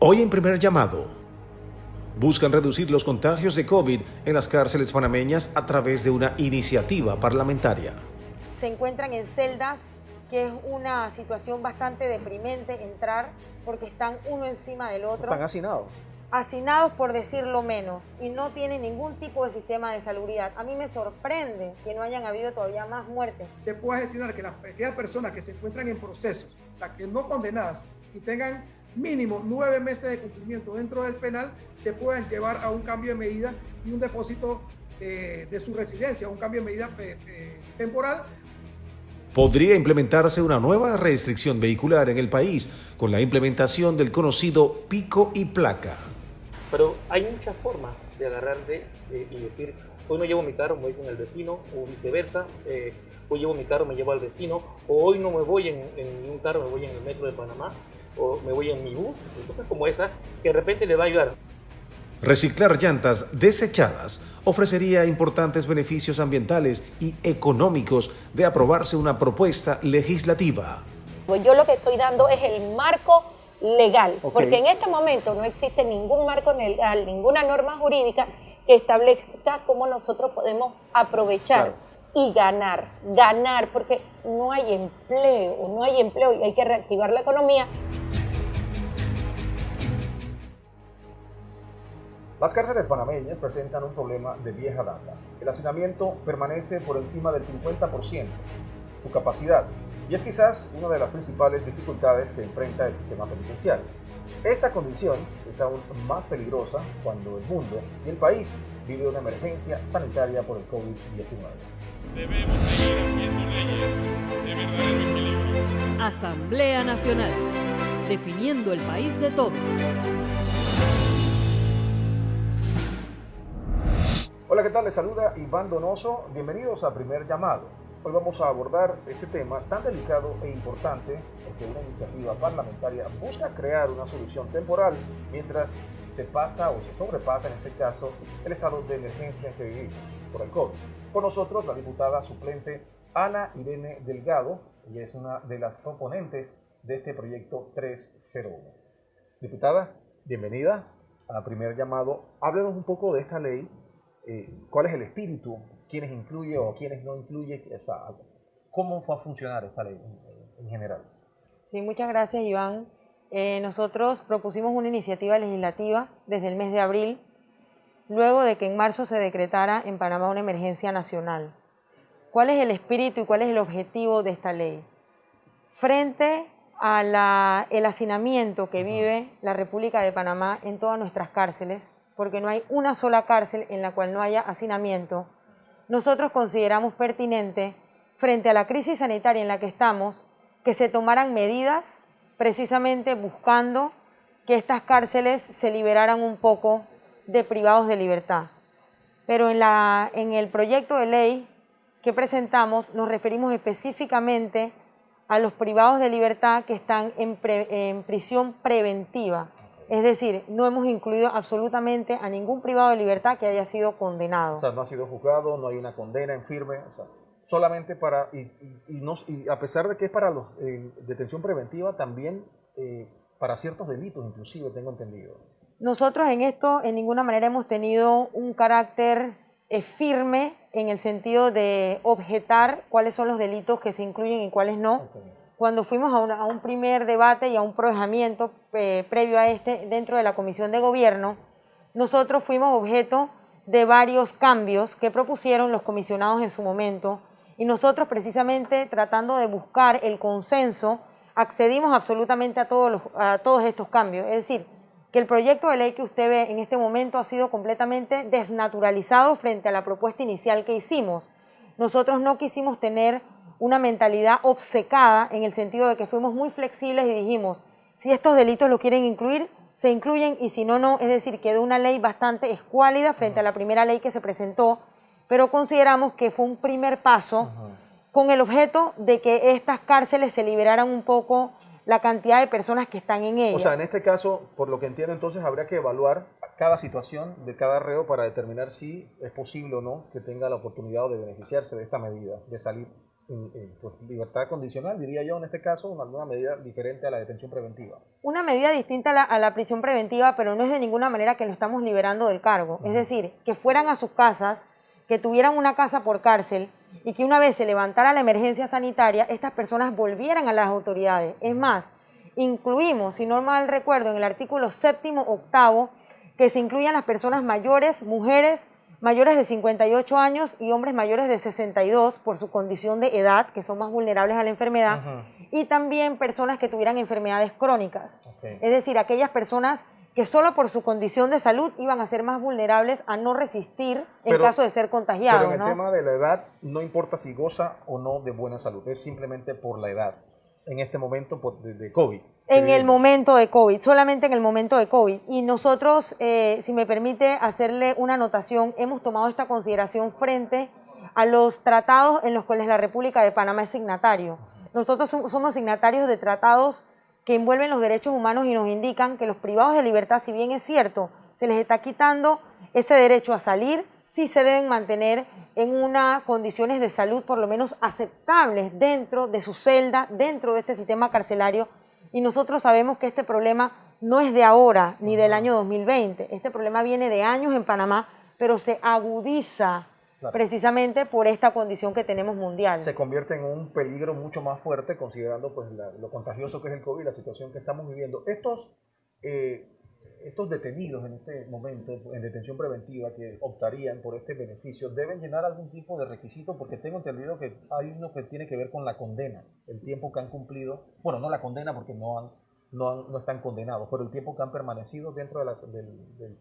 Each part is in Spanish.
Hoy en Primer Llamado, buscan reducir los contagios de COVID en las cárceles panameñas a través de una iniciativa parlamentaria. Se encuentran en celdas, que es una situación bastante deprimente entrar porque están uno encima del otro. Están hacinados. Hacinados por decirlo menos y no tienen ningún tipo de sistema de salubridad. A mí me sorprende que no hayan habido todavía más muertes. Se pueda gestionar que aquellas personas que se encuentran en procesos, las que no condenadas y tengan mínimo 9 meses de cumplimiento dentro del penal, se puedan llevar a un cambio de medida y un depósito de su residencia, un cambio de medida temporal. Podría implementarse una nueva restricción vehicular en el país con la implementación del conocido pico y placa. Pero hay muchas formas de agarrar y decir, hoy no llevo mi carro, me voy con el vecino, o viceversa, hoy llevo mi carro, me llevo al vecino, o hoy no me voy en un carro, me voy en el metro de Panamá, o me voy en mi bus, cosas como esas, que de repente le va a ayudar. Reciclar llantas desechadas ofrecería importantes beneficios ambientales y económicos de aprobarse una propuesta legislativa. Yo lo que estoy dando es el marco legal, porque en este momento no existe ningún marco legal, ninguna norma jurídica que establezca cómo nosotros podemos aprovechar y ganar, porque no hay empleo y hay que reactivar la economía. Las cárceles panameñas presentan un problema de vieja data. El hacinamiento permanece por encima del 50%, su capacidad, y es quizás una de las principales dificultades que enfrenta el sistema penitenciario. Esta condición es aún más peligrosa cuando el mundo y el país vive una emergencia sanitaria por el COVID-19. Debemos seguir haciendo leyes de verdadero equilibrio. Asamblea Nacional, definiendo el país de todos. Hola, ¿qué tal? Les saluda Iván Donoso. Bienvenidos a Primer Llamado. Hoy vamos a abordar este tema tan delicado e importante porque una iniciativa parlamentaria busca crear una solución temporal mientras se pasa o se sobrepasa, en este caso, el estado de emergencia en que vivimos por el COVID. Con nosotros la diputada suplente Ana Irene Delgado. Ella es una de las proponentes de este proyecto 301. Diputada, bienvenida a Primer Llamado. Háblenos un poco de esta ley. ¿Cuál es el espíritu? ¿Quiénes incluye o quiénes no incluye? O sea, ¿cómo va a funcionar esta ley en general? Sí, muchas gracias, Iván. Nosotros propusimos una iniciativa legislativa desde el mes de abril, luego de que en marzo se decretara en Panamá una emergencia nacional. ¿Cuál es el espíritu y cuál es el objetivo de esta ley? Frente a el hacinamiento que vive la República de Panamá en todas nuestras cárceles, porque no hay una sola cárcel en la cual no haya hacinamiento, nosotros consideramos pertinente, frente a la crisis sanitaria en la que estamos, que se tomaran medidas precisamente buscando que estas cárceles se liberaran un poco de privados de libertad. Pero en el proyecto de ley que presentamos nos referimos específicamente a los privados de libertad que están en prisión preventiva. Es decir, no hemos incluido absolutamente a ningún privado de libertad que haya sido condenado. O sea, no ha sido juzgado, no hay una condena en firme, o sea, solamente para, y a pesar de que es para los detención preventiva, también para ciertos delitos, inclusive, tengo entendido. Nosotros en esto en ninguna manera hemos tenido un carácter firme en el sentido de objetar cuáles son los delitos que se incluyen y cuáles no. Cuando fuimos a un primer debate y a un procesamiento previo a este dentro de la Comisión de Gobierno, nosotros fuimos objeto de varios cambios que propusieron los comisionados en su momento y nosotros precisamente tratando de buscar el consenso accedimos absolutamente a todos estos cambios. Es decir, que el proyecto de ley que usted ve en este momento ha sido completamente desnaturalizado frente a la propuesta inicial que hicimos. Nosotros no quisimos tener una mentalidad obcecada en el sentido de que fuimos muy flexibles y dijimos, si estos delitos lo quieren incluir, se incluyen y si no, no. Es decir, quedó una ley bastante escuálida frente a la primera ley que se presentó, pero consideramos que fue un primer paso con el objeto de que estas cárceles se liberaran un poco la cantidad de personas que están en ellas. O sea, en este caso, por lo que entiendo, entonces habría que evaluar cada situación de cada reo para determinar si es posible o no que tenga la oportunidad de beneficiarse de esta medida, de salir pues, libertad condicional, diría yo en este caso, alguna medida diferente a la detención preventiva. Una medida distinta a la prisión preventiva, pero no es de ninguna manera que lo estamos liberando del cargo. Es decir, que fueran a sus casas, que tuvieran una casa por cárcel y que una vez se levantara la emergencia sanitaria, estas personas volvieran a las autoridades. Es más, incluimos, si no mal recuerdo, en el artículo 7º, 8º, que se incluyan las personas mayores, mujeres mayores de 58 años y hombres mayores de 62 por su condición de edad, que son más vulnerables a la enfermedad, y también personas que tuvieran enfermedades crónicas. Es decir, aquellas personas que solo por su condición de salud iban a ser más vulnerables a no resistir en caso de ser contagiados. Pero en el tema de la edad, no importa si goza o no de buena salud, es simplemente por la edad, en este momento de COVID. En el momento de COVID, solamente en el momento de COVID. Y nosotros, si me permite hacerle una anotación, hemos tomado esta consideración frente a los tratados en los cuales la República de Panamá es signatario. Nosotros somos signatarios de tratados que envuelven los derechos humanos y nos indican que los privados de libertad, si bien es cierto, se les está quitando ese derecho a salir, sí se deben mantener en unas condiciones de salud por lo menos aceptables dentro de su celda, dentro de este sistema carcelario. Y nosotros sabemos que este problema no es de ahora ni del año 2020. Este problema viene de años en Panamá, pero se agudiza precisamente por esta condición que tenemos mundial. Se convierte en un peligro mucho más fuerte considerando pues, lo contagioso que es el COVID, la situación que estamos viviendo. Estos detenidos en este momento, en detención preventiva, que optarían por este beneficio, deben llenar algún tipo de requisito, porque tengo entendido que hay uno que tiene que ver con la condena, el tiempo que han cumplido, bueno, no la condena porque no están condenados, pero el tiempo que han permanecido dentro del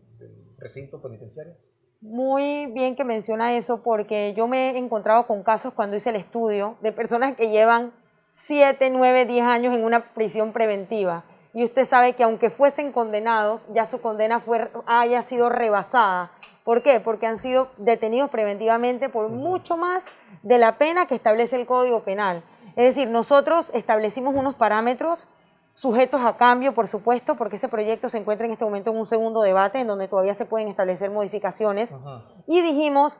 recinto penitenciario. Muy bien que menciona eso, porque yo me he encontrado con casos cuando hice el estudio de personas que llevan 7, 9, 10 años en una prisión preventiva. Y usted sabe que aunque fuesen condenados, ya su condena haya sido rebasada. ¿Por qué? Porque han sido detenidos preventivamente por mucho más de la pena que establece el Código Penal. Es decir, nosotros establecimos unos parámetros sujetos a cambio, por supuesto, porque ese proyecto se encuentra en este momento en un segundo debate en donde todavía se pueden establecer modificaciones. Y dijimos,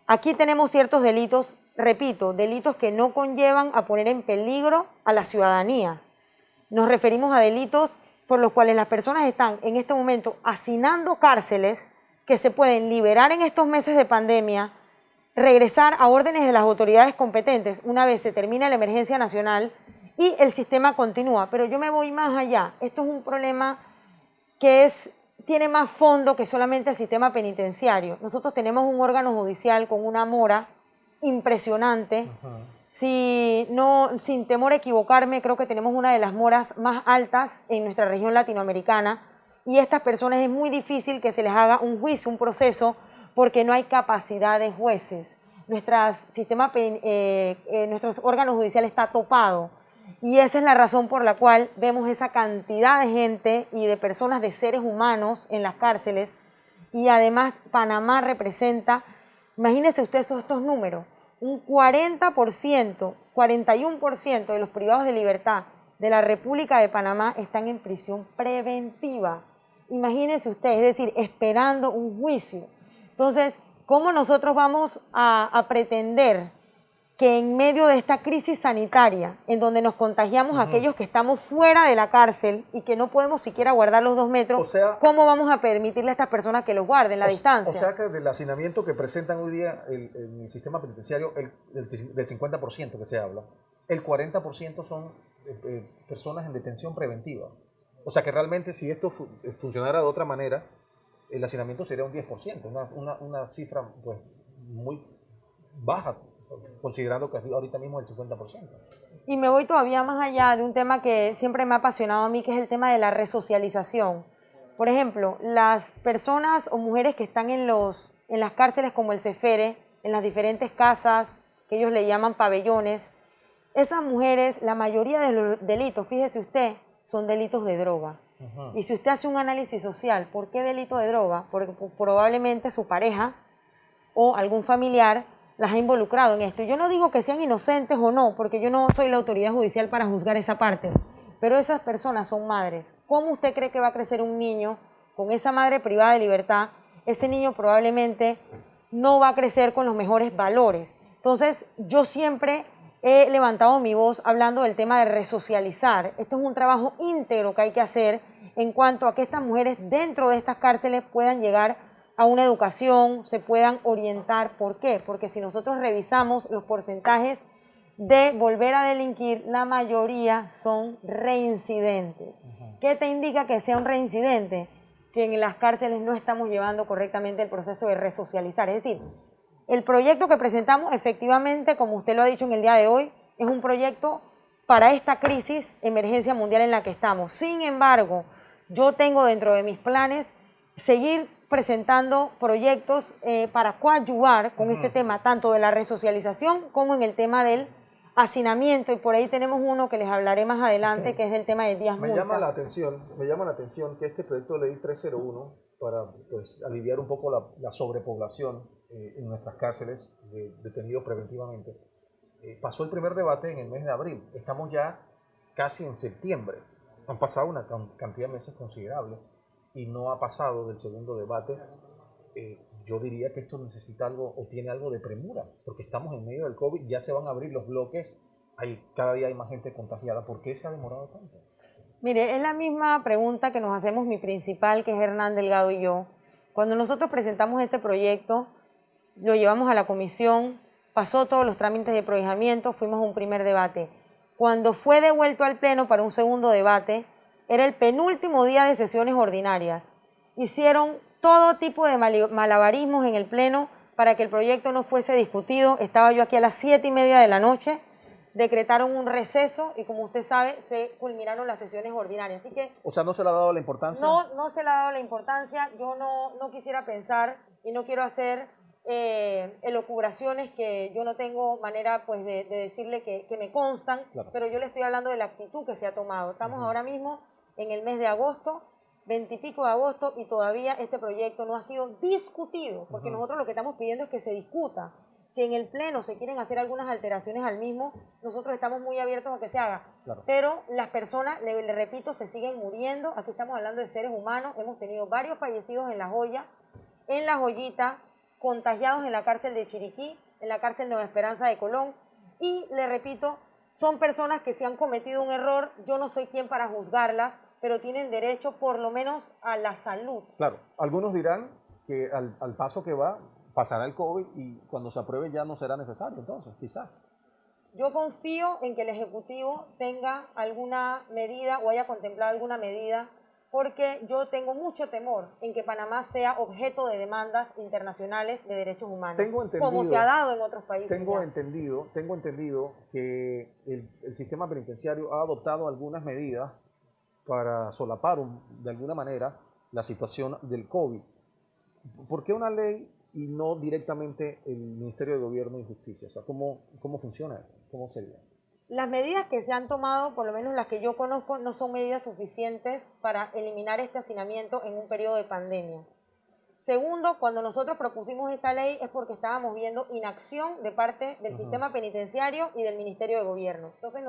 aquí tenemos ciertos delitos, repito, delitos que no conllevan a poner en peligro a la ciudadanía. Nos referimos a delitos por los cuales las personas están en este momento hacinando cárceles que se pueden liberar en estos meses de pandemia, regresar a órdenes de las autoridades competentes una vez se termina la emergencia nacional y el sistema continúa. Pero yo me voy más allá. Esto es un problema que tiene más fondo que solamente el sistema penitenciario. Nosotros tenemos un órgano judicial con una mora impresionante. Sin temor a equivocarme, creo que tenemos una de las moras más altas en nuestra región latinoamericana y a estas personas es muy difícil que se les haga un juicio, un proceso, porque no hay capacidad de jueces. Nuestro órgano judicial está topado y esa es la razón por la cual vemos esa cantidad de gente y de personas, de seres humanos en las cárceles, y además Panamá representa, imagínense ustedes estos números, un 40%, 41% de los privados de libertad de la República de Panamá están en prisión preventiva. Imagínense ustedes, es decir, esperando un juicio. Entonces, ¿cómo nosotros vamos a pretender que en medio de esta crisis sanitaria, en donde nos contagiamos a aquellos que estamos fuera de la cárcel y que no podemos siquiera guardar los 2 metros, o sea, cómo vamos a permitirle a estas personas que los guarden la distancia? O sea que del hacinamiento que presentan hoy día en el sistema penitenciario, del 50% que se habla, el 40% son personas en detención preventiva. O sea que realmente si esto funcionara de otra manera, el hacinamiento sería un 10%, una cifra pues, muy baja, considerando que ahorita mismo es el 50%. Y me voy todavía más allá de un tema que siempre me ha apasionado a mí, que es el tema de la resocialización. Por ejemplo, las personas o mujeres que están en las cárceles como el Cefere, en las diferentes casas, que ellos le llaman pabellones, esas mujeres, la mayoría de los delitos, fíjese usted, son delitos de droga. Y si usted hace un análisis social, ¿por qué delito de droga? Porque probablemente su pareja o algún familiar las ha involucrado en esto. Yo no digo que sean inocentes o no, porque yo no soy la autoridad judicial para juzgar esa parte, pero esas personas son madres. ¿Cómo usted cree que va a crecer un niño con esa madre privada de libertad? Ese niño probablemente no va a crecer con los mejores valores. Entonces, yo siempre he levantado mi voz hablando del tema de resocializar. Esto es un trabajo íntegro que hay que hacer en cuanto a que estas mujeres dentro de estas cárceles puedan llegar a una educación, se puedan orientar. ¿Por qué? Porque si nosotros revisamos los porcentajes de volver a delinquir, la mayoría son reincidentes. ¿Qué te indica que sea un reincidente? Que en las cárceles no estamos llevando correctamente el proceso de resocializar. Es decir, el proyecto que presentamos, efectivamente, como usted lo ha dicho en el día de hoy, es un proyecto para esta crisis, emergencia mundial en la que estamos. Sin embargo, yo tengo dentro de mis planes seguir presentando proyectos para coadyuvar con ese tema, tanto de la resocialización como en el tema del hacinamiento, y por ahí tenemos uno que les hablaré más adelante, que es el tema de días multa. Me llama la atención que este proyecto de ley 301, para pues, aliviar un poco la sobrepoblación en nuestras cárceles de detenidos preventivamente, pasó el primer debate en el mes de abril. Estamos ya casi en septiembre. Han pasado una cantidad de meses considerable y no ha pasado del segundo debate. Yo diría que esto necesita algo o tiene algo de premura, porque estamos en medio del COVID, ya se van a abrir los bloques, cada día hay más gente contagiada. ¿Por qué se ha demorado tanto? Mire, es la misma pregunta que nos hacemos mi principal, que es Hernán Delgado, y yo. Cuando nosotros presentamos este proyecto, lo llevamos a la comisión, pasó todos los trámites de prohijamiento, fuimos a un primer debate. Cuando fue devuelto al Pleno para un segundo debate, era el penúltimo día de sesiones ordinarias. Hicieron todo tipo de malabarismos en el Pleno para que el proyecto no fuese discutido. Estaba yo aquí a las 7:30 de la noche, decretaron un receso y, como usted sabe, se culminaron las sesiones ordinarias. Así que, o sea, ¿no se le ha dado la importancia? No se le ha dado la importancia. Yo no quisiera pensar y no quiero hacer elucubraciones que yo no tengo manera pues de decirle que me constan, claro. Pero yo le estoy hablando de la actitud que se ha tomado. Estamos ahora mismo en el mes de agosto, 20 y pico de agosto, y todavía este proyecto no ha sido discutido, porque nosotros lo que estamos pidiendo es que se discuta. Si en el Pleno se quieren hacer algunas alteraciones al mismo, nosotros estamos muy abiertos a que se haga. Claro. Pero las personas, le repito, se siguen muriendo. Aquí estamos hablando de seres humanos. Hemos tenido varios fallecidos en La Joya, en La Joyita, contagiados en la cárcel de Chiriquí, en la cárcel Nueva Esperanza de Colón. Y le repito, son personas que si han cometido un error, yo no soy quien para juzgarlas, pero tienen derecho por lo menos a la salud. Claro, algunos dirán que al paso que va, pasará el COVID y cuando se apruebe ya no será necesario, entonces, quizás. Yo confío en que el Ejecutivo tenga alguna medida o haya contemplado alguna medida, porque yo tengo mucho temor en que Panamá sea objeto de demandas internacionales de derechos humanos, como se ha dado en otros países. Tengo entendido que el sistema penitenciario ha adoptado algunas medidas para solapar de alguna manera la situación del COVID. ¿Por qué una ley y no directamente el Ministerio de Gobierno y Justicia? O sea, ¿cómo funciona esto? ¿Cómo sería? Las medidas que se han tomado, por lo menos las que yo conozco, no son medidas suficientes para eliminar este hacinamiento en un periodo de pandemia. Segundo, cuando nosotros propusimos esta ley es porque estábamos viendo inacción de parte del sistema penitenciario y del Ministerio de Gobierno. Entonces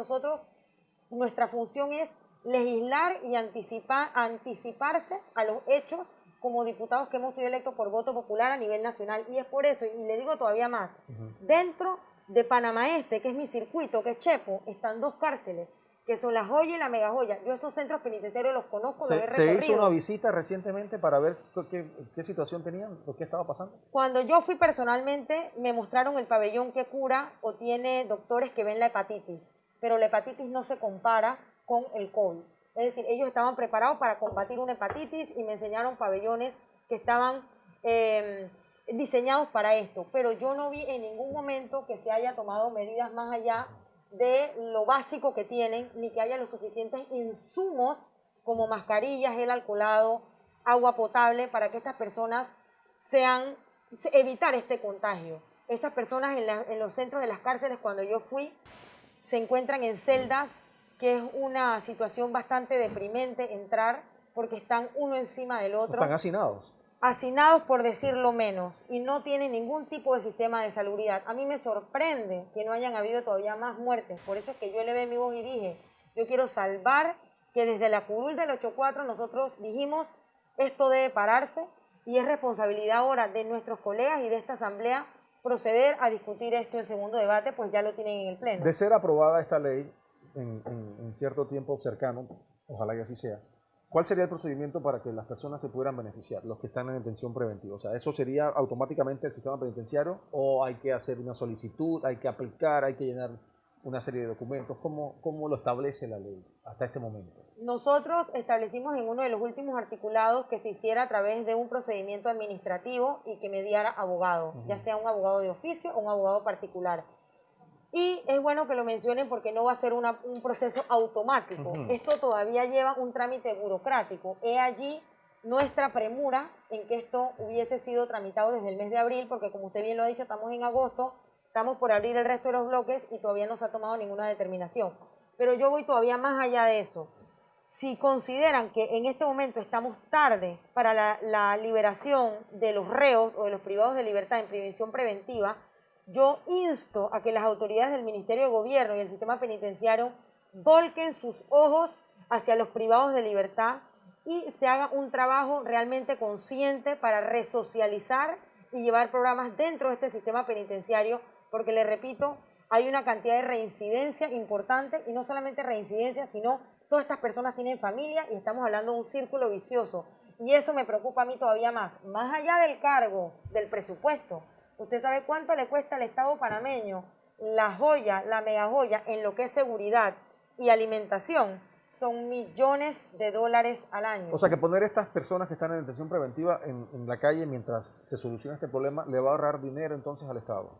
nuestra función es legislar y anticiparse a los hechos como diputados que hemos sido electos por voto popular a nivel nacional. Y es por eso, y le digo todavía más, dentro de Panamá Este, que es mi circuito, que es Chepo, están dos cárceles, que son La Joya y la Mega Joya. Yo esos centros penitenciarios los conozco, los he recorrido. ¿Se hizo una visita recientemente para ver qué situación tenían, qué estaba pasando? Cuando yo fui personalmente, me mostraron el pabellón que cura o tiene doctores que ven la hepatitis, pero la hepatitis no se compara con el COVID. Es decir, ellos estaban preparados para combatir una hepatitis y me enseñaron pabellones que estaban diseñados para esto, pero yo no vi en ningún momento que se haya tomado medidas más allá de lo básico que tienen, ni que haya los suficientes insumos como mascarillas, gel alcoholado, agua potable, para que estas personas evitar este contagio. Esas personas en los centros de las cárceles, cuando yo fui, se encuentran en celdas, que es una situación bastante deprimente entrar, porque están uno encima del otro. ¿Están hacinados? Hacinados, por decirlo menos, y no tienen ningún tipo de sistema de salubridad. A mí me sorprende que no hayan habido todavía más muertes. Por eso es que yo elevé mi voz y dije, yo quiero salvar, que desde la curul del 8-4 nosotros dijimos, esto debe pararse, y es responsabilidad ahora de nuestros colegas y de esta asamblea proceder a discutir esto en segundo debate, pues ya lo tienen en el Pleno. De ser aprobada esta ley en cierto tiempo cercano, ojalá que así sea, ¿cuál sería el procedimiento para que las personas se pudieran beneficiar, los que están en detención preventiva? O sea, ¿eso sería automáticamente el sistema penitenciario o hay que hacer una solicitud, hay que aplicar, hay que llenar una serie de documentos? ¿Cómo lo establece la ley hasta este momento? Nosotros establecimos en uno de los últimos articulados que se hiciera a través de un procedimiento administrativo y que mediara abogado, ya sea un abogado de oficio o un abogado particular. Y es bueno que lo mencionen porque no va a ser un proceso automático. Esto todavía lleva un trámite burocrático. He allí nuestra premura en que esto hubiese sido tramitado desde el mes de abril, porque como usted bien lo ha dicho, estamos en agosto, estamos por abrir el resto de los bloques y todavía no se ha tomado ninguna determinación. Pero yo voy todavía más allá de eso. Si consideran que en este momento estamos tarde para la liberación de los reos o de los privados de libertad en prisión preventiva, yo insto a que las autoridades del Ministerio de Gobierno y el sistema penitenciario volquen sus ojos hacia los privados de libertad y se haga un trabajo realmente consciente para resocializar y llevar programas dentro de este sistema penitenciario, porque le repito, hay una cantidad de reincidencia importante, y no solamente reincidencia, sino todas estas personas tienen familia y estamos hablando de un círculo vicioso. Y eso me preocupa a mí todavía más allá del cargo, del presupuesto. ¿Usted sabe cuánto le cuesta al Estado panameño la joya, la mega joya en lo que es seguridad y alimentación? Son millones de dólares al año. O sea que poner a estas personas que están en detención preventiva en la calle mientras se soluciona este problema le va a ahorrar dinero entonces al Estado.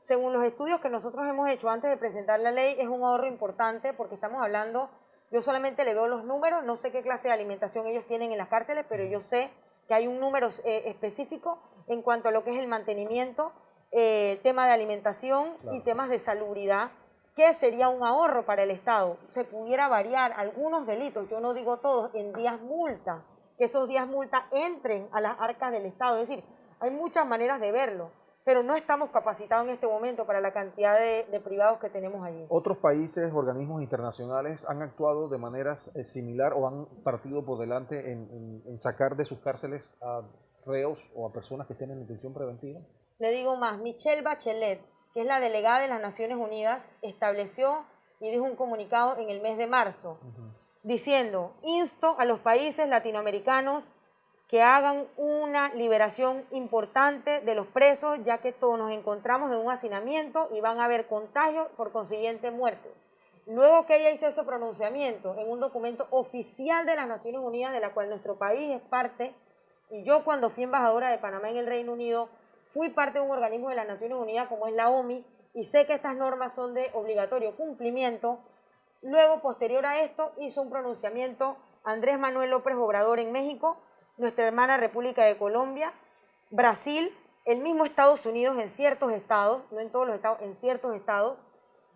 Según los estudios que nosotros hemos hecho antes de presentar la ley, es un ahorro importante porque estamos hablando, yo solamente le veo los números, no sé qué clase de alimentación ellos tienen en las cárceles, pero yo sé que hay un número específico en cuanto a lo que es el mantenimiento, tema de alimentación y temas de salubridad, que sería un ahorro para el Estado. Se pudiera variar algunos delitos, yo no digo todos, en días multa, que esos días multa entren a las arcas del Estado. Es decir, hay muchas maneras de verlo, pero no estamos capacitados en este momento para la cantidad de privados que tenemos allí. ¿Otros países, organismos internacionales han actuado de manera similar o han partido por delante en sacar de sus cárceles a reos o a personas que estén en detención preventiva? Le digo más, Michelle Bachelet, que es la delegada de las Naciones Unidas, estableció y dijo un comunicado en el mes de marzo, diciendo, insto a los países latinoamericanos que hagan una liberación importante de los presos, ya que todos nos encontramos en un hacinamiento y van a haber contagios, por consiguiente muertes. Luego que ella hizo ese pronunciamiento en un documento oficial de las Naciones Unidas, de la cual nuestro país es parte, y yo cuando fui embajadora de Panamá en el Reino Unido, fui parte de un organismo de las Naciones Unidas como es la OMI, y sé que estas normas son de obligatorio cumplimiento. Luego, posterior a esto, hizo un pronunciamiento Andrés Manuel López Obrador en México, nuestra hermana República de Colombia, Brasil, el mismo Estados Unidos en ciertos estados, no en todos los estados, en ciertos estados,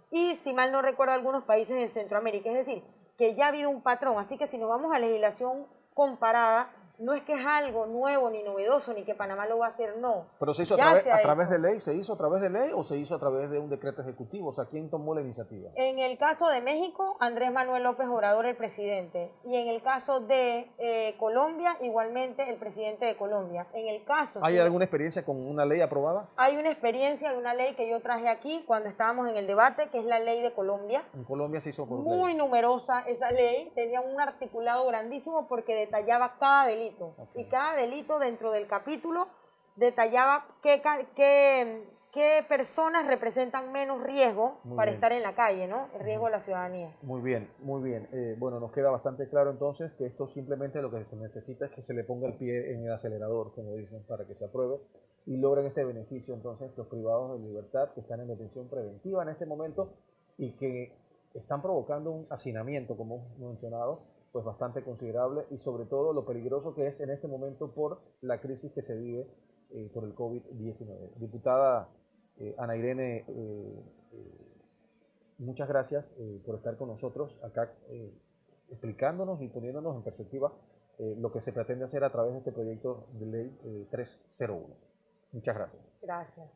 y si mal no recuerdo algunos países en Centroamérica. Es decir, que ya ha habido un patrón, así que si nos vamos a legislación comparada, no es que es algo nuevo ni novedoso, ni que Panamá lo va a hacer, no. ¿Pero se hizo a través de ley? ¿Se hizo a través de ley o se hizo a través de un decreto ejecutivo? O sea, ¿quién tomó la iniciativa? En el caso de México, Andrés Manuel López Obrador, el presidente. Y en el caso de Colombia, igualmente el presidente de Colombia. En el caso... ¿Hay alguna experiencia con una ley aprobada? Hay una experiencia de una ley que yo traje aquí cuando estábamos en el debate, que es la ley de Colombia. En Colombia se hizo por muy numerosa esa ley, tenía un articulado grandísimo porque detallaba cada delito. Y cada delito dentro del capítulo detallaba qué personas representan menos riesgo para estar en la calle, ¿no? El riesgo de la ciudadanía. Muy bien, muy bien. Bueno, nos queda bastante claro entonces que esto simplemente lo que se necesita es que se le ponga el pie en el acelerador, como dicen, para que se apruebe y logren este beneficio entonces los privados de libertad que están en detención preventiva en este momento y que están provocando un hacinamiento, como hemos mencionado, pues bastante considerable, y sobre todo lo peligroso que es en este momento por la crisis que se vive por el COVID-19. Diputada Ana Irene, muchas gracias por estar con nosotros acá explicándonos y poniéndonos en perspectiva lo que se pretende hacer a través de este proyecto de ley 301. Muchas gracias. Gracias.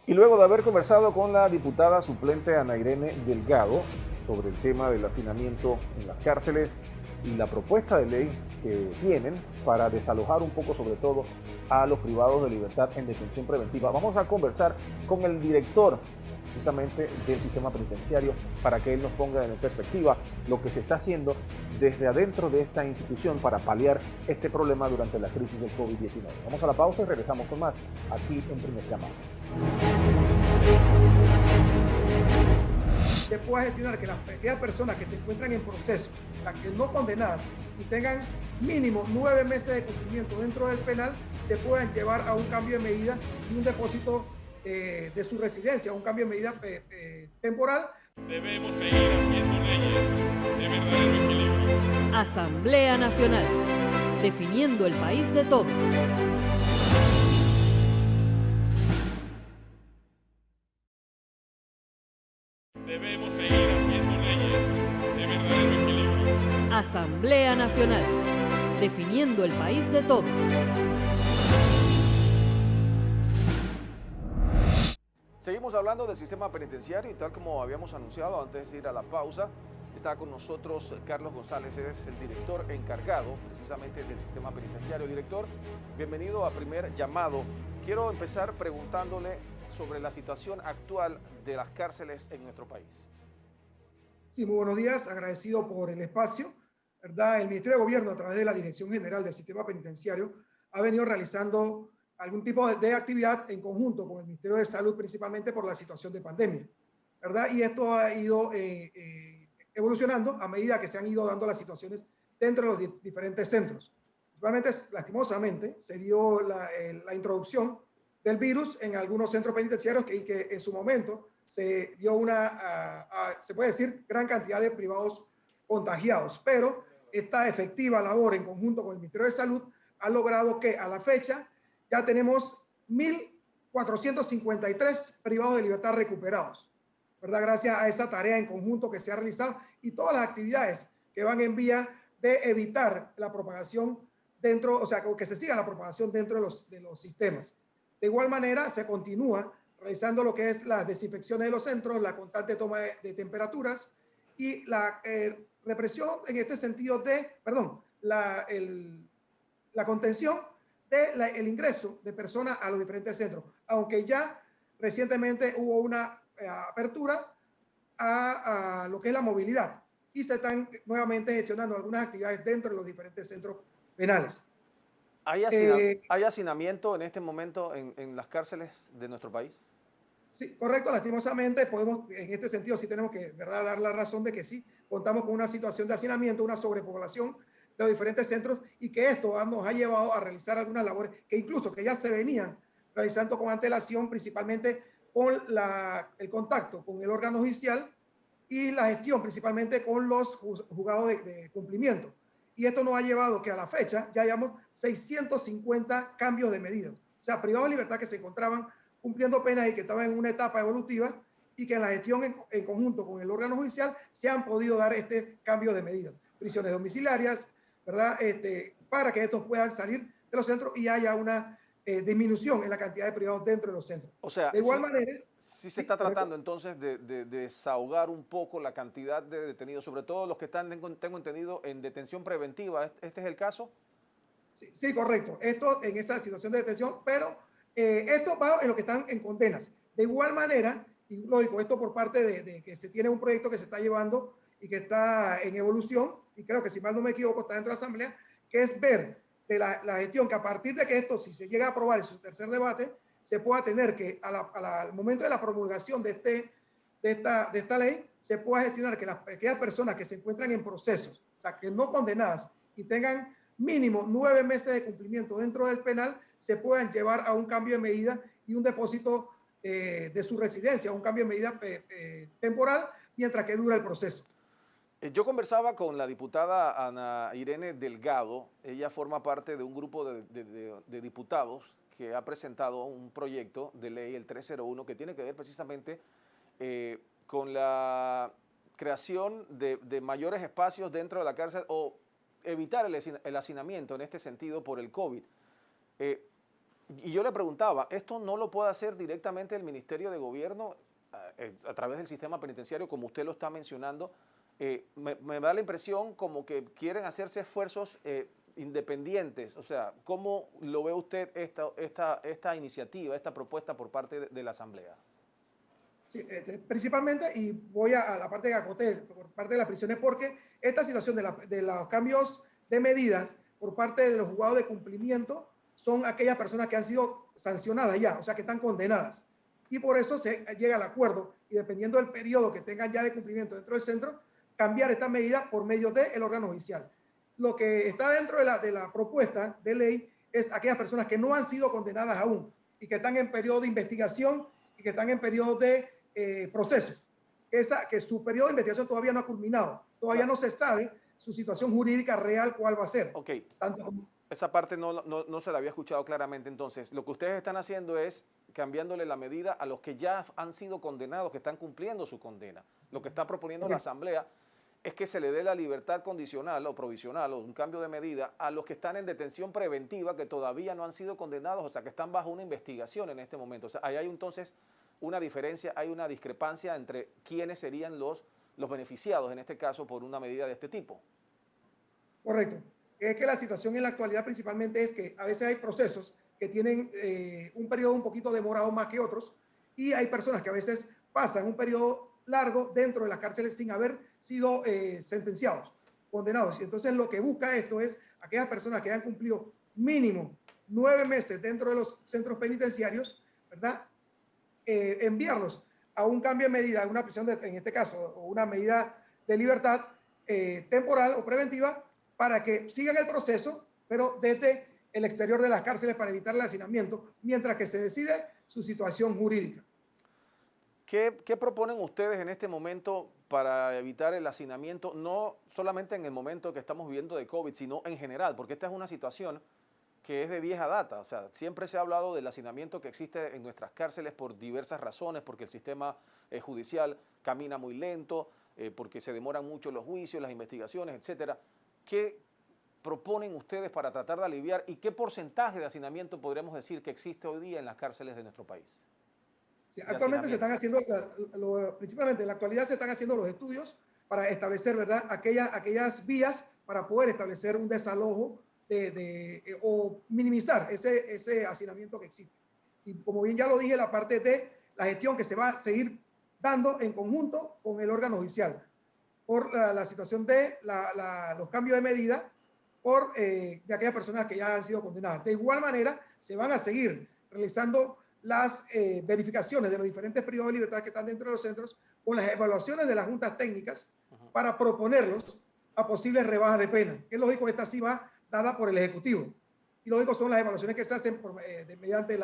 Y luego de haber conversado con la diputada suplente Ana Irene Delgado sobre el tema del hacinamiento en las cárceles, y la propuesta de ley que tienen para desalojar un poco, sobre todo, a los privados de libertad en detención preventiva. Vamos a conversar con el director precisamente del sistema penitenciario para que él nos ponga en perspectiva lo que se está haciendo desde adentro de esta institución para paliar este problema durante la crisis del COVID-19. Vamos a la pausa y regresamos con más aquí en Primer Llamado. Se pueda gestionar que aquellas personas que se encuentran en proceso, las que no condenadas y tengan mínimo 9 meses de cumplimiento dentro del penal, se puedan llevar a un cambio de medida y un depósito de su residencia, un cambio de medida temporal. Debemos seguir haciendo leyes de verdadero equilibrio. Asamblea Nacional, definiendo el país de todos. Debemos seguir haciendo leyes de verdadero equilibrio. Asamblea Nacional, definiendo el país de todos. Seguimos hablando del sistema penitenciario y tal como habíamos anunciado antes de ir a la pausa, está con nosotros Carlos González, es el director encargado precisamente del sistema penitenciario. Director, bienvenido a Primer Llamado. Quiero empezar preguntándole sobre la situación actual de las cárceles en nuestro país. Sí, muy buenos días, agradecido por el espacio, ¿verdad? El Ministerio de Gobierno, a través de la Dirección General del Sistema Penitenciario, ha venido realizando algún tipo de actividad en conjunto con el Ministerio de Salud, principalmente por la situación de pandemia, ¿verdad? Y esto ha ido evolucionando a medida que se han ido dando las situaciones dentro de los diferentes centros. Principalmente, lastimosamente, se dio la introducción del virus en algunos centros penitenciarios y que en su momento se dio se puede decir, gran cantidad de privados contagiados. Pero esta efectiva labor en conjunto con el Ministerio de Salud ha logrado que a la fecha ya tenemos 1.453 privados de libertad recuperados, ¿verdad? Gracias a esa tarea en conjunto que se ha realizado y todas las actividades que van en vía de evitar la propagación dentro, o sea, que se siga la propagación dentro de los sistemas. De igual manera, se continúa realizando lo que es las desinfecciones de los centros, la constante toma de temperaturas y la represión en este sentido la contención del ingreso de personas a los diferentes centros, aunque ya recientemente hubo una apertura a lo que es la movilidad y se están nuevamente gestionando algunas actividades dentro de los diferentes centros penales. ¿Hay hacinamiento en este momento en las cárceles de nuestro país? Sí, correcto. Lastimosamente podemos, en este sentido, sí tenemos que, ¿verdad?, dar la razón de que sí, contamos con una situación de hacinamiento, una sobrepoblación de los diferentes centros y que esto nos ha llevado a realizar algunas labores que incluso que ya se venían realizando con antelación, principalmente con el contacto con el órgano judicial y la gestión principalmente con los juzgados de cumplimiento. Y esto nos ha llevado que a la fecha ya hayamos 650 cambios de medidas. O sea, privados de libertad que se encontraban cumpliendo penas y que estaban en una etapa evolutiva y que en la gestión en conjunto con el órgano judicial se han podido dar este cambio de medidas. Prisiones domiciliarias, ¿verdad? Para que estos puedan salir de los centros y haya una disminución en la cantidad de privados dentro de los centros. O sea, de igual manera... Sí se está tratando entonces de desahogar un poco la cantidad de detenidos, sobre todo los que están, tengo entendido, en detención preventiva. ¿Este es el caso? Sí, correcto. Esto en esa situación de detención, pero esto va en lo que están en condenas. De igual manera, y lógico, esto por parte de que se tiene un proyecto que se está llevando y que está en evolución, y creo que si mal no me equivoco está dentro de la Asamblea, que es ver de la gestión que a partir de que esto, si se llega a aprobar en su tercer debate, se pueda tener que al momento de la promulgación de esta ley, se pueda gestionar que aquellas personas que se encuentran en procesos, o sea, que no condenadas y tengan mínimo 9 meses de cumplimiento dentro del penal, se puedan llevar a un cambio de medida y un depósito de su residencia, un cambio de medida temporal mientras que dura el proceso. Yo conversaba con la diputada Ana Irene Delgado. Ella forma parte de un grupo de diputados que ha presentado un proyecto de ley, el 301, que tiene que ver precisamente con la creación de mayores espacios dentro de la cárcel o evitar el hacinamiento en este sentido por el COVID. Y yo le preguntaba, ¿esto no lo puede hacer directamente el Ministerio de Gobierno a través del sistema penitenciario, como usted lo está mencionando, me da la impresión como que quieren hacerse esfuerzos independientes. O sea, ¿cómo lo ve usted esta iniciativa, esta propuesta por parte de la Asamblea? Sí, principalmente, y voy a la parte de Gacoté, por parte de las prisiones, porque esta situación de los cambios de medidas por parte de los juzgados de cumplimiento son aquellas personas que han sido sancionadas ya, o sea, que están condenadas. Y por eso se llega al acuerdo, y dependiendo del periodo que tengan ya de cumplimiento dentro del centro, cambiar esta medida por medio del órgano judicial. Lo que está dentro de la propuesta de ley es aquellas personas que no han sido condenadas aún y que están en periodo de investigación y que están en periodo de procesos. Que su periodo de investigación todavía no ha culminado. Todavía no se sabe su situación jurídica real cuál va a ser. Ok. Esa parte no se la había escuchado claramente. Entonces, lo que ustedes están haciendo es cambiándole la medida a los que ya han sido condenados, que están cumpliendo su condena. Lo que está proponiendo la Asamblea es que se le dé la libertad condicional o provisional o un cambio de medida a los que están en detención preventiva, que todavía no han sido condenados, o sea, que están bajo una investigación en este momento. O sea, ahí hay entonces una diferencia, hay una discrepancia entre quiénes serían los beneficiados, en este caso, por una medida de este tipo. Correcto. Es que la situación en la actualidad principalmente es que a veces hay procesos que tienen un periodo un poquito demorado más que otros, y hay personas que a veces pasan un periodo largo dentro de las cárceles sin haber sido sentenciados, condenados. Y entonces lo que busca esto es aquellas personas que han cumplido mínimo 9 meses dentro de los centros penitenciarios, ¿verdad? Enviarlos a un cambio de medida, una prisión, en este caso, o una medida de libertad temporal o preventiva, para que sigan el proceso, pero desde el exterior de las cárceles para evitar el hacinamiento, mientras que se decide su situación jurídica. ¿Qué proponen ustedes en este momento para evitar el hacinamiento, no solamente en el momento que estamos viviendo de COVID, sino en general? Porque esta es una situación que es de vieja data. O sea, siempre se ha hablado del hacinamiento que existe en nuestras cárceles por diversas razones, porque el sistema judicial camina muy lento, porque se demoran mucho los juicios, las investigaciones, etcétera. ¿Qué proponen ustedes para tratar de aliviar y qué porcentaje de hacinamiento podríamos decir que existe hoy día en las cárceles de nuestro país? Sí, actualmente se están haciendo, principalmente en la actualidad se están haciendo los estudios para establecer, ¿verdad?, aquellas vías para poder establecer un desalojo o minimizar ese hacinamiento que existe. Y como bien ya lo dije, la parte de la gestión que se va a seguir dando en conjunto con el órgano judicial por la situación de los cambios de medida de aquellas personas que ya han sido condenadas. De igual manera, se van a seguir realizando las verificaciones de los diferentes periodos de libertad que están dentro de los centros con las evaluaciones de las juntas técnicas para proponerlos a posibles rebajas de pena. Que es lógico, esta sí va dada por el Ejecutivo. Y lógico son las evaluaciones que se hacen mediante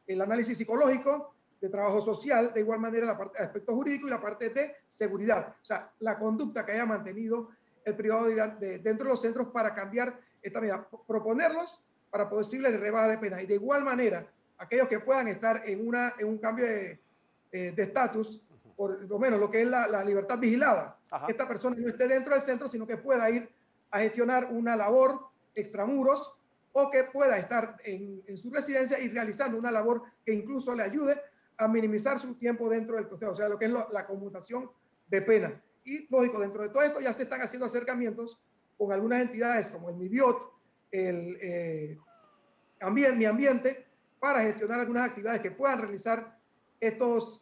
el análisis psicológico, de trabajo social, de igual manera la parte de aspecto jurídico y la parte de seguridad. O sea, la conducta que haya mantenido el periodo dentro de los centros para cambiar esta medida, proponerlos para posibles rebajas de pena. Y de igual manera, aquellos que puedan estar en un cambio de estatus, por lo menos lo que es la libertad vigilada, que esta persona no esté dentro del centro, sino que pueda ir a gestionar una labor extramuros o que pueda estar en su residencia y realizando una labor que incluso le ayude a minimizar su tiempo dentro del costado, o sea, lo que es la conmutación de pena. Y lógico, dentro de todo esto ya se están haciendo acercamientos con algunas entidades como el MIBIOT, Mi Ambiente, para gestionar algunas actividades que puedan realizar estos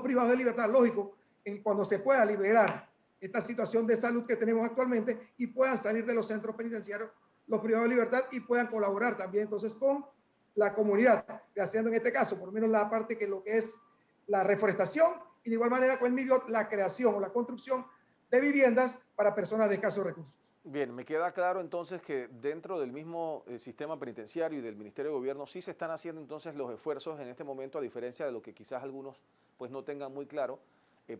privados de libertad, lógico, cuando se pueda liberar esta situación de salud que tenemos actualmente y puedan salir de los centros penitenciarios los privados de libertad y puedan colaborar también entonces con la comunidad, haciendo en este caso por lo menos la parte que lo que es la reforestación y de igual manera con el MIBIOT la creación o la construcción de viviendas para personas de escasos recursos. Bien, me queda claro entonces que dentro del mismo sistema penitenciario y del Ministerio de Gobierno sí se están haciendo entonces los esfuerzos en este momento, a diferencia de lo que quizás algunos pues no tengan muy claro,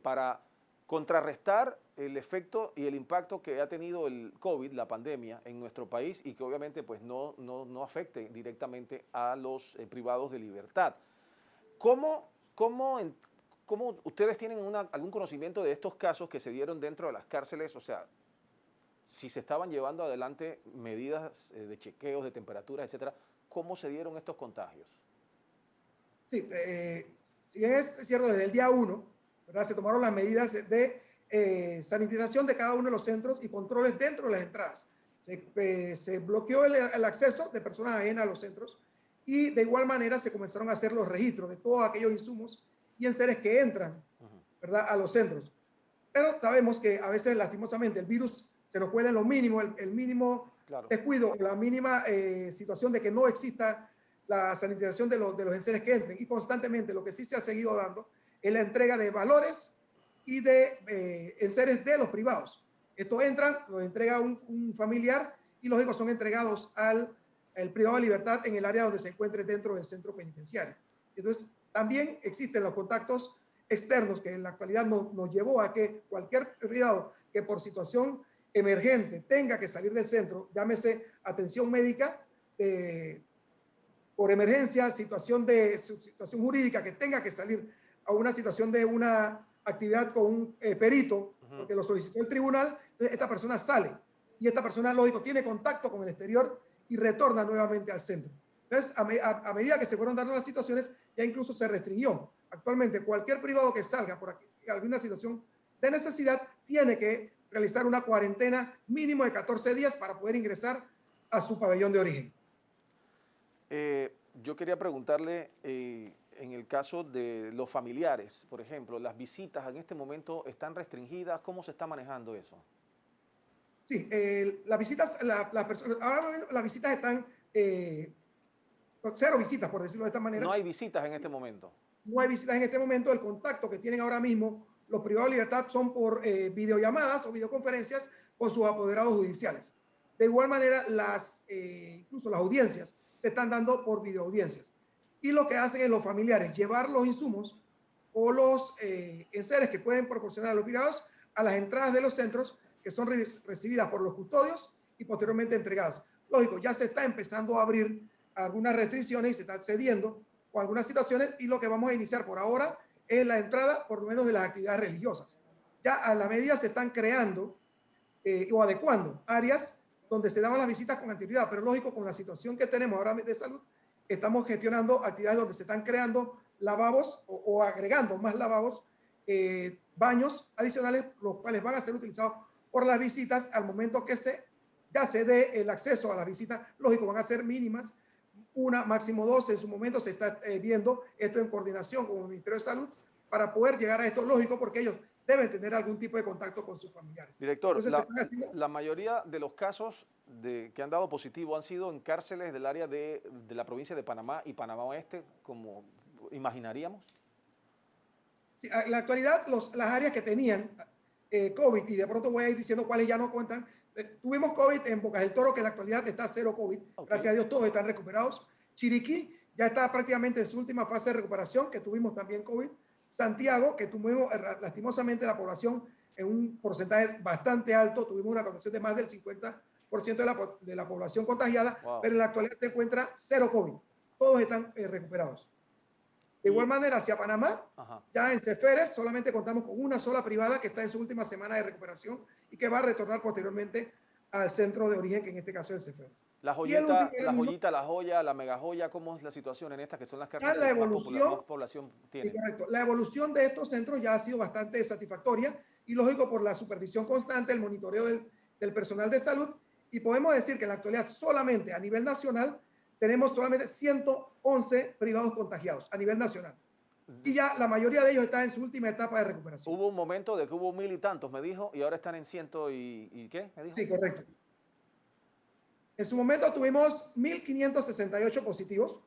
para contrarrestar el efecto y el impacto que ha tenido el COVID, la pandemia, en nuestro país y que obviamente pues no afecte directamente a los privados de libertad. ¿Cómo ustedes tienen algún conocimiento de estos casos que se dieron dentro de las cárceles? O sea, si se estaban llevando adelante medidas de chequeos, de temperaturas, etcétera, ¿cómo se dieron estos contagios? Sí, si bien es cierto, desde el día 1, ¿verdad?, se tomaron las medidas de sanitización de cada uno de los centros y controles dentro de las entradas. Se bloqueó el acceso de personas ajenas a los centros y de igual manera se comenzaron a hacer los registros de todos aquellos insumos y enseres que entran, ¿verdad?, a los centros. Pero sabemos que a veces, lastimosamente, el virus se nos cuela en lo mínimo, el mínimo descuido, la mínima situación de que no exista la sanitización de los enseres que entren. Y constantemente lo que sí se ha seguido dando es la entrega de valores y de enseres de los privados. Estos entran, los entrega un familiar y lógico son entregados al privado de libertad en el área donde se encuentre dentro del centro penitenciario. Entonces, también existen los contactos externos que en la actualidad nos llevó a que cualquier privado que por situación emergente tenga que salir del centro, llámese atención médica, por emergencia, situación jurídica, que tenga que salir a una situación de una actividad con un perito, porque lo solicitó el tribunal, entonces esta persona sale y esta persona, lógico, tiene contacto con el exterior y retorna nuevamente al centro. Entonces, a medida que se fueron dando las situaciones, ya incluso se restringió. Actualmente, cualquier privado que salga por alguna situación de necesidad tiene que realizar una cuarentena mínimo de 14 días para poder ingresar a su pabellón de origen. Yo quería preguntarle, en el caso de los familiares, por ejemplo, las visitas en este momento están restringidas. ¿Cómo se está manejando eso? Sí, las visitas, ahora las visitas están, cero visitas, por decirlo de esta manera. No hay visitas en este momento. No hay visitas en este momento. El contacto que tienen ahora mismo los privados de libertad son por videollamadas o videoconferencias con sus apoderados judiciales. De igual manera, incluso las audiencias se están dando por videoaudiencias. Y lo que hacen es los familiares llevar los insumos o los enseres que pueden proporcionar a los privados a las entradas de los centros, que son recibidas por los custodios y posteriormente entregadas. Lógico, ya se está empezando a abrir algunas restricciones y se está cediendo con algunas situaciones, y lo que vamos a iniciar por ahora es la entrada, por lo menos, de las actividades religiosas. Ya a la medida se están creando o adecuando áreas donde se daban las visitas con anterioridad, pero lógico, con la situación que tenemos ahora de salud, estamos gestionando actividades donde se están creando lavabos o agregando más lavabos, baños adicionales, los cuales van a ser utilizados por las visitas al momento que ya se dé el acceso a las visitas. Lógico, van a ser mínimas, una, máximo dos. En su momento se está viendo esto en coordinación con el Ministerio de Salud para poder llegar a esto, lógico, porque ellos deben tener algún tipo de contacto con sus familiares. Director, la mayoría de los casos que han dado positivo han sido en cárceles del área de la provincia de Panamá y Panamá Oeste, como imaginaríamos. Sí, en la actualidad, las áreas que tenían COVID, y de pronto voy a ir diciendo cuáles ya no cuentan. Tuvimos COVID en Bocas del Toro, que en la actualidad está cero COVID. Okay. Gracias a Dios todos están recuperados. Chiriquí ya está prácticamente en su última fase de recuperación, que tuvimos también COVID. Santiago, que tuvimos lastimosamente la población en un porcentaje bastante alto, tuvimos una condición de más del 50% de la población contagiada, wow. Pero en la actualidad se encuentra cero COVID. Todos están recuperados. De igual manera, hacia Panamá, ya en Ceferes solamente contamos con una sola privada que está en su última semana de recuperación y que va a retornar posteriormente al centro de origen, que en este caso es Ceferes. La joyita, la joya, la mega joya, ¿cómo es la situación en estas que son las cárceles que más población tienen? Sí, correcto. La evolución de estos centros ya ha sido bastante satisfactoria y lógico por la supervisión constante, el monitoreo del personal de salud, y podemos decir que en la actualidad solamente a nivel nacional tenemos solamente 111 privados contagiados a nivel nacional. Y ya la mayoría de ellos está en su última etapa de recuperación. Hubo un momento de que hubo 1000 y tantos, me dijo, y ahora están en 100 y ¿qué? ¿Me dijo? Sí, correcto. En su momento tuvimos 1.568 positivos,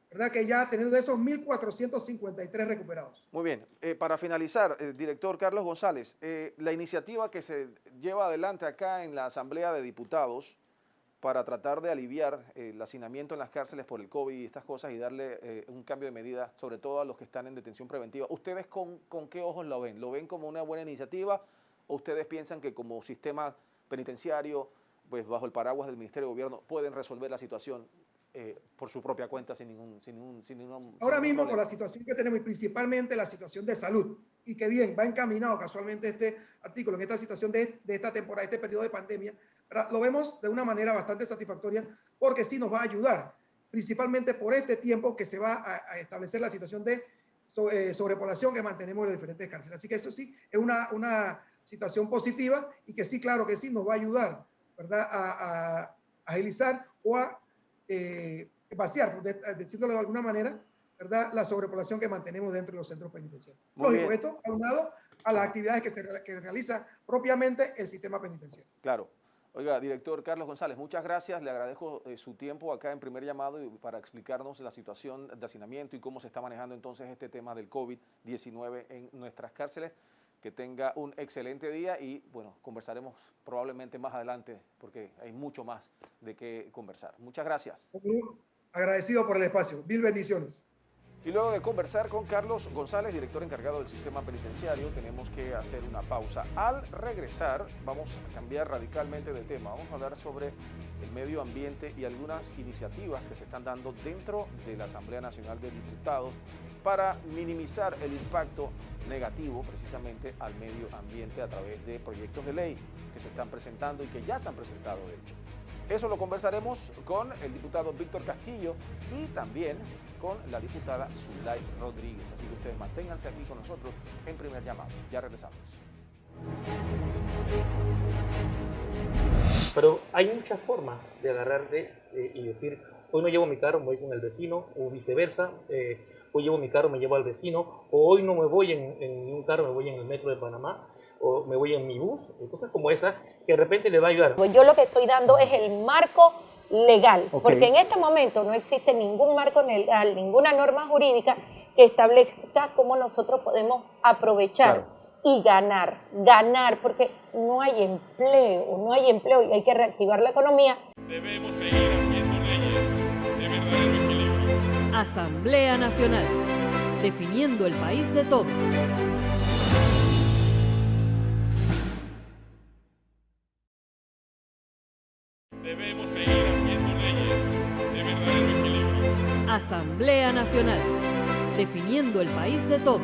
¿verdad? Que ya tenemos de esos 1.453 recuperados. Muy bien. Para finalizar, director Carlos González, la iniciativa que se lleva adelante acá en la Asamblea de Diputados para tratar de aliviar el hacinamiento en las cárceles por el COVID y estas cosas y darle un cambio de medida, sobre todo a los que están en detención preventiva. ¿Ustedes con qué ojos lo ven? ¿Lo ven como una buena iniciativa o ustedes piensan que como sistema penitenciario, pues bajo el paraguas del Ministerio de Gobierno, pueden resolver la situación por su propia cuenta sin ningún Ahora mismo, problema? Con la situación que tenemos y principalmente la situación de salud, y que bien, va encaminado casualmente este artículo en esta situación de esta temporada, este periodo de pandemia, lo vemos de una manera bastante satisfactoria porque sí nos va a ayudar, principalmente por este tiempo que se va a establecer la situación de sobrepoblación que mantenemos en las diferentes cárceles. Así que eso sí es una situación positiva y que sí, claro que sí, nos va a ayudar, ¿verdad?, a agilizar o a vaciar, diciéndolo de alguna manera, ¿verdad?, la sobrepoblación que mantenemos dentro de los centros penitenciarios. Lógico, esto aunado a las actividades que realiza propiamente el sistema penitenciario. Claro. Oiga, director Carlos González, muchas gracias. Le agradezco su tiempo acá en Primer Llamado y para explicarnos la situación de hacinamiento y cómo se está manejando entonces este tema del COVID-19 en nuestras cárceles. Que tenga un excelente día y, bueno, conversaremos probablemente más adelante porque hay mucho más de qué conversar. Muchas gracias. Agradecido por el espacio. Mil bendiciones. Y luego de conversar con Carlos González, director encargado del sistema penitenciario, tenemos que hacer una pausa. Al regresar, vamos a cambiar radicalmente de tema. Vamos a hablar sobre el medio ambiente y algunas iniciativas que se están dando dentro de la Asamblea Nacional de Diputados para minimizar el impacto negativo precisamente al medio ambiente a través de proyectos de ley que se están presentando y que ya se han presentado de hecho. Eso lo conversaremos con el diputado Víctor Castillo y también con la diputada Zulay Rodríguez. Así que ustedes manténganse aquí con nosotros en Primer Llamado. Ya regresamos. Pero hay muchas formas de agarrar y decir, hoy no llevo mi carro, me voy con el vecino, o viceversa, hoy llevo mi carro, me llevo al vecino, o hoy no me voy en un carro, me voy en el metro de Panamá, o me voy en mi bus, cosas como esas que de repente le va a ayudar. Yo lo que estoy dando es el marco legal, porque en este momento no existe ningún marco legal, ninguna norma jurídica que establezca cómo nosotros podemos aprovechar y ganar, porque no hay empleo y hay que reactivar la economía. Debemos seguir haciendo leyes de verdadero equilibrio. Asamblea Nacional, definiendo el país de todos. Debemos seguir haciendo leyes de verdadero equilibrio. Asamblea Nacional, definiendo el país de todos.